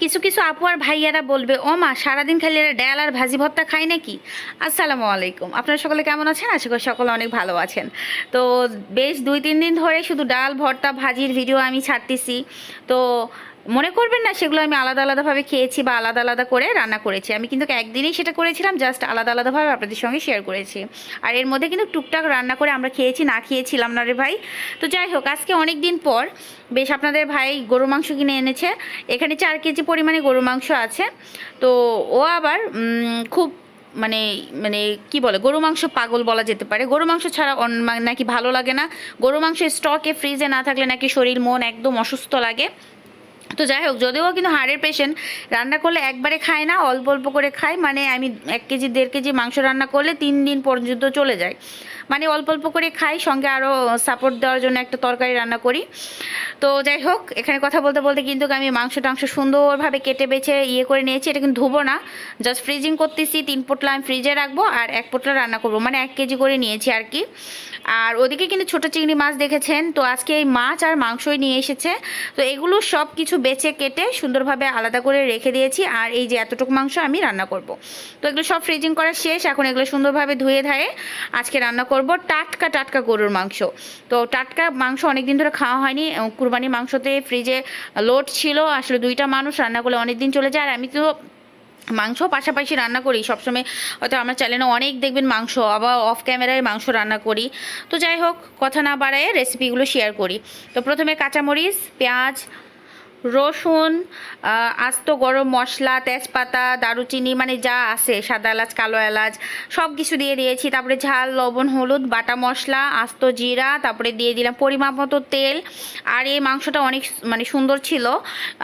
কিছু কিছু আপু আর ভাইয়ারা বলবে, ও মা সারাদিন খালি এরা ডাল আর ভাজি ভর্তা খায় নাকি? আসসালামু আলাইকুম, আপনারা সকলে কেমন আছেন? আশা করি সকলে অনেক ভালো আছেন। তো বেশ 2-3 দিন ধরে শুধু ডাল ভর্তা ভাজির ভিডিও আমি ছাড়তেছি। তো মনে করবেন না সেগুলো আমি আলাদা আলাদাভাবে খেয়েছি বা আলাদা আলাদা করে রান্না করেছি। আমি কিন্তু একদিনই সেটা করেছিলাম, জাস্ট আলাদা আলাদাভাবে আপনাদের সঙ্গে শেয়ার করেছি। আর এর মধ্যে কিন্তু টুকটাক রান্না করে আমরা খেয়েছি, না খেয়েছিলাম না রে ভাই। তো যাই হোক, আজকে অনেক দিন পর বেশ আপনাদের ভাই গরু মাংস কিনে এনেছে। এখানে 4 কেজি পরিমাণে গরু মাংস আছে। তো ও আবার খুব মানে মানে কি বলে, গরু মাংস পাগল বলা যেতে পারে। গরু মাংস ছাড়া নাকি ভালো লাগে না। গরু মাংস স্টকে ফ্রিজে না থাকলে নাকি শরীর মন একদম অসুস্থ লাগে। তো যাই হোক, যদিও কিন্তু হাড়ের পেশেন্ট, রান্না করলে একবারে খায় না, অল্প অল্প করে খায়। মানে আমি 1 কেজি 1.5 কেজি মাংস রান্না করলে 3 দিন পর্যন্ত চলে যায়। মানে অল্প অল্প করে খাই, সঙ্গে আরও সাপোর্ট দেওয়ার জন্য একটা তরকারি রান্না করি। তো যাই হোক, এখানে কথা বলতে বলতে কিন্তু আমি মাংস টাংস সুন্দরভাবে কেটে বেছে করে নিয়েছি। এটা কিন্তু ধুবো না, জাস্ট ফ্রিজিং করতেছি। 3 পোটলা আমি ফ্রিজে রাখবো আর 1 পোটলা রান্না করবো, মানে 1 কেজি করে নিয়েছি আর কি। আর ওদিকে কিন্তু ছোটো চিংড়ি মাছ দেখেছেন, তো আজকে এই মাছ আর মাংসই নিয়ে এসেছে। তো এগুলো সব কিছু বেছে কেটে সুন্দরভাবে আলাদা করে রেখে দিয়েছি। আর এই যে এতটুকু মাংস আমি রান্না করব, তো এগুলো সব ফ্রিজিং করা শেষ। এখন এগুলো সুন্দরভাবে ধুয়ে ধায়ে আজকে রান্না করব টাটকা টাটকা গরুর মাংস। তো টাটকা মাংস অনেক দিন ধরে খাওয়া হয়নি। কুরবানি মাংসতে ফ্রিজে লোড ছিল, আসলে 2টা মানুষ রান্না করলে অনেক দিন চলে যায়। আর আমি তো মাংস পাশাপাশি রান্না করি সবসময়, হয়তো আমার চ্যানেলে অনেক দেখবেন মাংস, আবার অফ ক্যামেরায় মাংস রান্না করি। তো যাই হোক, কথা না বাড়ায় রেসিপিগুলো শেয়ার করি। তো প্রথমে কাঁচামরিচ, পেঁয়াজ, রসুন, আস্ত গরম মশলা, তেজপাতা, দারুচিনি, মানে যা আছে, সাদা এলাচ, কালো এলাচ, সব কিছু দিয়ে দিয়েছি। তারপরে ঝাল, লবণ, হলুদ, বাটা মশলা, আস্ত জিরা, তারপরে দিয়ে দিলাম পরিমাপ মতো তেল। আর এই মাংসটা অনেক মানে সুন্দর ছিল।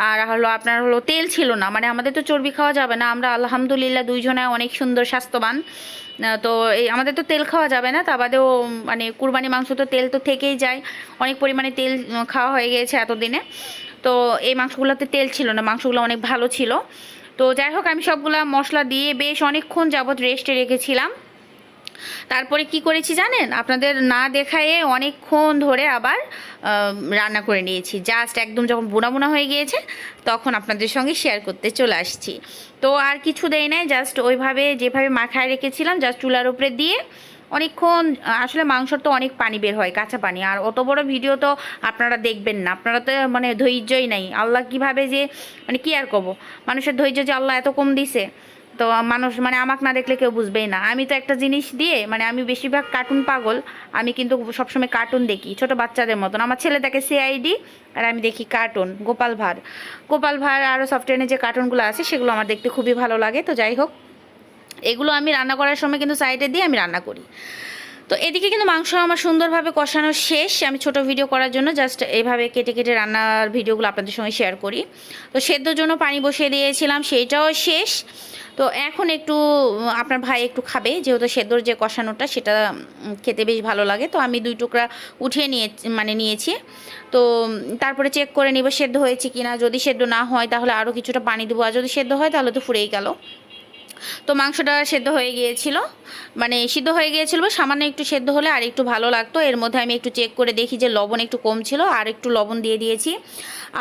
আর আপনার তেল ছিল না, মানে আমাদের তো চর্বি খাওয়া যাবে না, আমরা আলহামদুলিল্লাহ 2 জনায় অনেক সুন্দর স্বাস্থ্যবান। তো এই আমাদের তো তেল খাওয়া যাবে না, তা বাদেও মানে কুরবানি মাংস তো তেল তো থেকেই যায়। অনেক পরিমাণে তেল খাওয়া হয়ে গিয়েছে এতদিনে। তো এই মাংসগুলোতে তেল ছিল না, মাংসগুলো অনেক ভালো ছিল। তো যাই হোক, আমি সবগুলা মশলা দিয়ে বেশ অনেকক্ষণ যাবৎ রেস্টে রেখেছিলাম। তারপরে কি করেছি জানেন, আপনাদের না দেখায়ে অনেকক্ষণ ধরে আবার রান্না করে নিয়েছি। জাস্ট একদম যখন বুনা বুনা হয়ে গিয়েছে তখন আপনাদের সঙ্গে শেয়ার করতে চলে আসছি। তো আর কিছু দেই নাই, জাস্ট ওইভাবে যেভাবে মাখায় রেখেছিলাম, জাস্ট চুলার উপরে দিয়ে অনেকক্ষণ। আসলে মাংসর তো অনেক পানি বের হয়, কাঁচা পানি। আর অত বড় ভিডিও তো আপনারা দেখবেন না, আপনারা তো মানে ধৈর্যই নাই। আল্লাহ কিভাবে যে মানে কি আর কব, মানুষের ধৈর্য যে আল্লাহ এত কম দিছে। তো মানুষ মানে আমাকে না দেখলে কেউ বুঝবেই না। আমি তো একটা জিনিস দিয়ে, মানে আমি বেশিরভাগ কার্টুন পাগল। আমি কিন্তু সবসময় কার্টুন দেখি, ছোট বাচ্চাদের মতন। আমার ছেলে দেখে সিআইডি, আর আমি দেখি কার্টুন, গোপাল ভাঁড় আরও সফটওয়্যারে যে কার্টুনগুলো আছে সেগুলো আমার দেখতে খুবই ভালো লাগে। তো যাই হোক, এগুলো আমি রান্না করার সময় কিন্তু সাইডে দিয়ে আমি রান্না করি। তো এদিকে কিন্তু মাংস আমার সুন্দরভাবে কষানো শেষ। আমি ছোট ভিডিও করার জন্য জাস্ট এইভাবে কেটে কেটে রান্নার ভিডিওগুলো আপনাদের সঙ্গে শেয়ার করি। তো সেদ্ধর জন্য পানি বসিয়ে দিয়েছিলাম, সেইটাও শেষ। তো এখন একটু আপনার ভাই একটু খাবে, যেহেতু সেদ্ধর যে কষানোটা সেটা খেতে বেশ ভালো লাগে। তো আমি 2 টুকরা উঠিয়ে নিয়েছি। তো তারপরে চেক করে নিব সেদ্ধ হয়েছে কিনা। যদি সেদ্ধ না হয় তাহলে আরও কিছুটা পানি দেবো, আর যদি সেদ্ধ হয় তাহলে তো ফুরেই গেল। তো মাংসটা সেদ্ধ হয়ে গিয়েছিল, মানে সিদ্ধ হয়ে গিয়েছিল, সামান্য একটু সেদ্ধ হলে আর একটু ভালো লাগতো। এর মধ্যে আমি একটু চেক করে দেখি যে লবণ একটু কম ছিল, আর একটু লবণ দিয়ে দিয়েছি।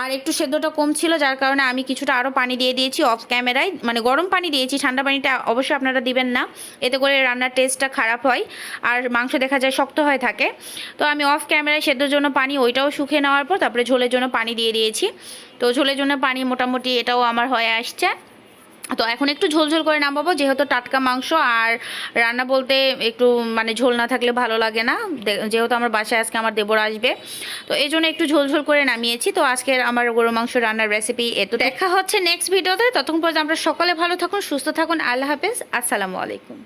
আর একটু সেদ্ধটা কম ছিল, যার কারণে আমি কিছুটা আরও পানি দিয়ে দিয়েছি অফ ক্যামেরায়। মানে গরম পানি দিয়েছি, ঠান্ডা পানিটা অবশ্যই আপনারা দিবেন না, এতে করে রান্নার টেস্টটা খারাপ হয় আর মাংস দেখা যায় শক্ত হয়ে থাকে। তো আমি অফ ক্যামেরায় সেদ্ধর জন্য পানি ওইটাও শুকিয়ে নেওয়ার পর তারপরে ঝোলের জন্য পানি দিয়ে দিয়েছি। তো ঝোলের জন্য পানি মোটামুটি এটাও আমার হয়ে আসছে। তো এখন একটু ঝোলঝোল করে নামাবো, যেহেতু টাটকা মাংস। আর রান্না বলতে একটু মানে ঝোল না থাকলে ভালো লাগে না, যেহেতু আমার বাসায় আজকে আমার দেবর আসবে। তো এই জন্য একটু ঝোলঝোল করে নামিয়েছি। তো আজকের আমার গরু মাংস রান্নার রেসিপি এত। দেখা হচ্ছে নেক্সট ভিডিওতে। ততক্ষণ পর্যন্ত আমরা সকলে ভালো থাকুন, সুস্থ থাকুন। আল্লাহ হাফেজ, আসসালামু আলাইকুম।